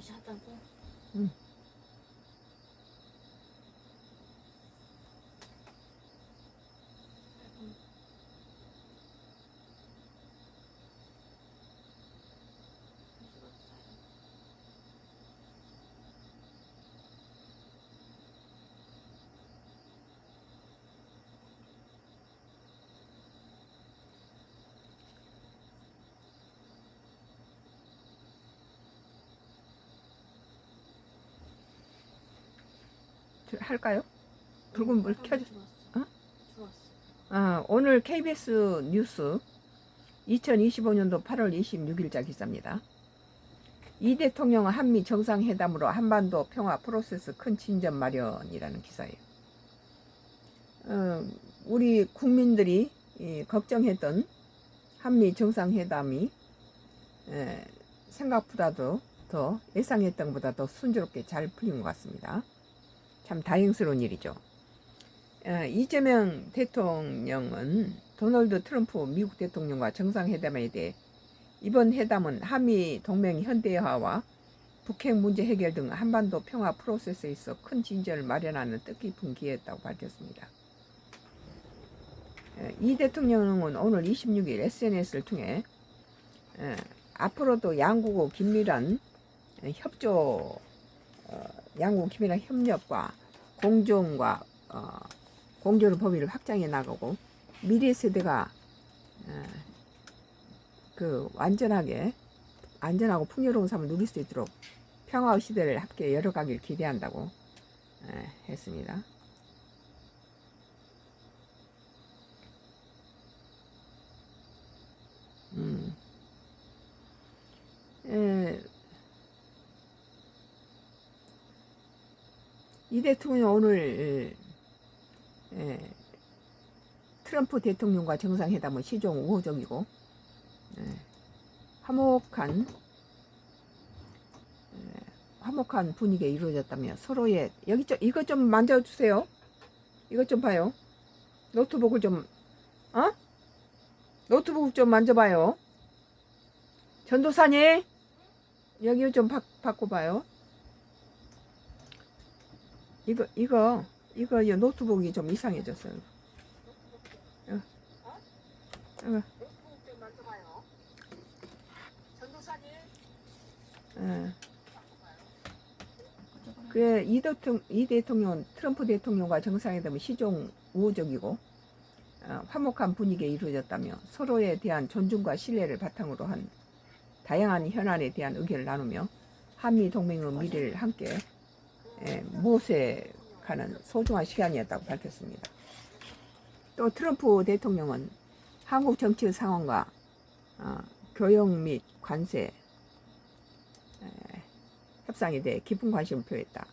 하다고? 응. 할까요? 붉은 불 켜줘. 어? 오늘 KBS 뉴스 2025년도 8월 26일자 기사입니다. 이 대통령은 한미 정상회담으로 한반도 평화 프로세스 큰 진전 마련이라는 기사예요. 우리 국민들이 걱정했던 한미 정상회담이 생각보다도 더 예상했던 것보다 더 순조롭게 잘 풀린 것 같습니다. 참 다행스러운 일이죠. 이재명 대통령은 도널드 트럼프 미국 대통령과 정상회담에 대해 이번 회담은 한미 동맹 현대화와 북핵 문제 해결 등 한반도 평화 프로세스에 있어 큰 진전을 마련하는 뜻깊은 기회였다고 밝혔습니다. 이 대통령은 오늘 26일 SNS를 통해 앞으로도 양국의 긴밀한 협조, 양국 긴밀한 협력과 공존과 공존의 범위를 확장해 나가고 미래 세대가 완전하게 안전하고 풍요로운 삶을 누릴 수 있도록 평화의 시대를 함께 열어가길 기대한다고 했습니다. 이 대통령 오늘 트럼프 대통령과 정상회담은 시종 우호적이고 화목한 분위기에 이루어졌다며 서로의 이것 좀 만져주세요. 이것 좀 봐요. 노트북을 좀 노트북 좀 만져봐요. 전도사님 여기 좀 바꿔봐요. 이거 노트북이 좀 이상해졌어요. 노트북 좀 만져봐요. 전도사님. 이 대통령은 트럼프 대통령과 정상회담은 시종 우호적이고 화목한 분위기에 이루어졌다며 서로에 대한 존중과 신뢰를 바탕으로 한 다양한 현안에 대한 의견을 나누며 한미 동맹의 미래를 함께 모색하는 소중한 시간이었다고 밝혔습니다. 또 트럼프 대통령은 한국 정치 상황과 교역 및 관세 협상에 대해 깊은 관심을 표했다.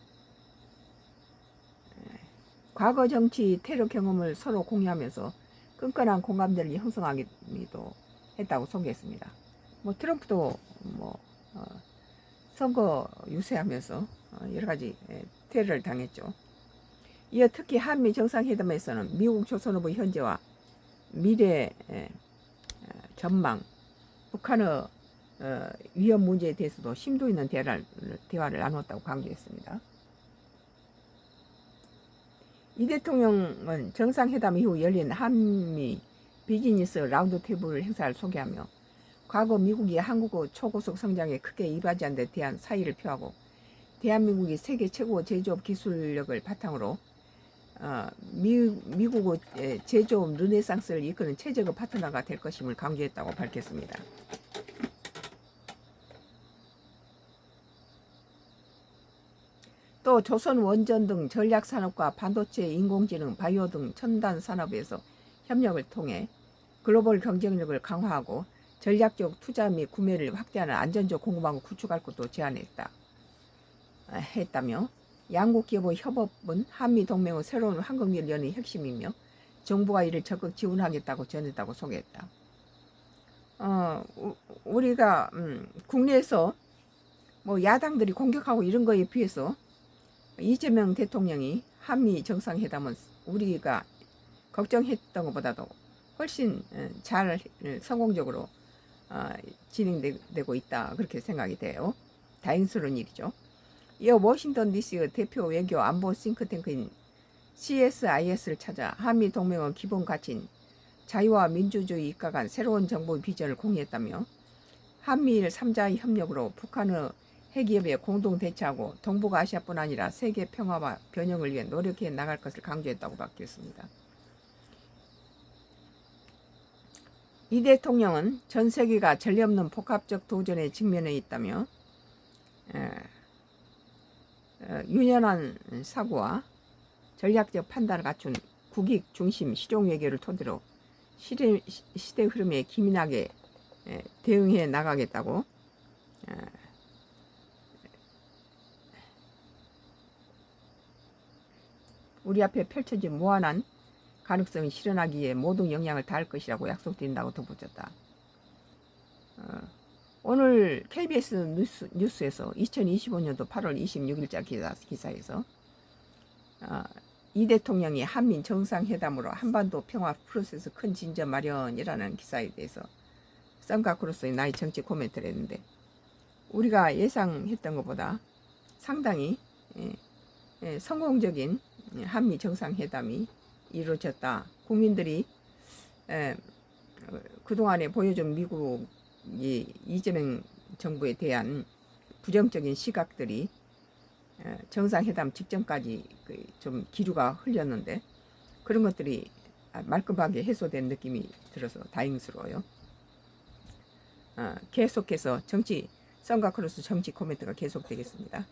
과거 정치 테러 경험을 서로 공유하면서 끈끈한 공감대를 형성하기도 했다고 소개했습니다. 트럼프도 선거 유세하면서 여러 가지 테러를 당했죠. 이어 특히 한미 정상회담에서는 미국 조선업의 현재와 미래 전망, 북한의 위험 문제에 대해서도 심도 있는 대화를 나눴다고 강조했습니다. 이 대통령은 정상회담 이후 열린 한미 비즈니스 라운드 테이블 행사를 소개하며 과거 미국이 한국의 초고속 성장에 크게 이바지한 데 대한 사의를 표하고 대한민국이 세계 최고 제조업 기술력을 바탕으로 미국의 제조업 르네상스를 이끄는 최적의 파트너가 될 것임을 강조했다고 밝혔습니다. 또 조선 원전 등 전략산업과 반도체, 인공지능, 바이오 등 첨단 산업에서 협력을 통해 글로벌 경쟁력을 강화하고 전략적 투자 및 구매를 확대하는 안전적 공급망을 구축할 것도 했다며 양국 기업의 협업은 한미 동맹의 새로운 황금기를 여는 핵심이며 정부가 이를 적극 지원하겠다고 전했다고 소개했다. 우리가 국내에서 야당들이 공격하고 이런 거에 비해서 이재명 대통령이 한미 정상회담은 우리가 걱정했던 것보다도 훨씬 잘 성공적으로 진행되고 있다 그렇게 생각이 돼요. 다행스러운 일이죠. 이어 워싱턴 DC의 대표 외교 안보 싱크탱크인 CSIS를 찾아 한미 동맹의 기본 가치인 자유와 민주주의 입각한 새로운 정보 비전을 공유했다며 한미일 3자 협력으로 북한의 핵위협에 공동 대처하고 동북아시아뿐 아니라 세계 평화와 변형을 위해 노력해 나갈 것을 강조했다고 밝혔습니다. 이 대통령은 전 세계가 전례 없는 복합적 도전에 직면해 있다며 유연한 사고와 전략적 판단을 갖춘 국익 중심 실용 외교를 토대로 시대 흐름에 기민하게 대응해 나가겠다고 우리 앞에 펼쳐진 무한한 가능성을 실현하기 위해 모든 역량을 다할 것이라고 약속드린다고 덧붙였다. 오늘 KBS 뉴스에서 2025년도 8월 26일자 기사에서 이 대통령이 한민 정상회담으로 한반도 평화 프로세스 큰 진전 마련이라는 기사에 대해서 썬가크로스의 나의 정치 코멘트를 했는데 우리가 예상했던 것보다 상당히 성공적인 한미 정상회담이 이루어졌다. 국민들이 그동안에 보여준 미국이 이재명 정부에 대한 부정적인 시각들이 정상회담 직전까지 좀 기류가 흘렸는데 그런 것들이 말끔하게 해소된 느낌이 들어서 다행스러워요. 계속해서 썬가크로스 정치 코멘트가 계속되겠습니다.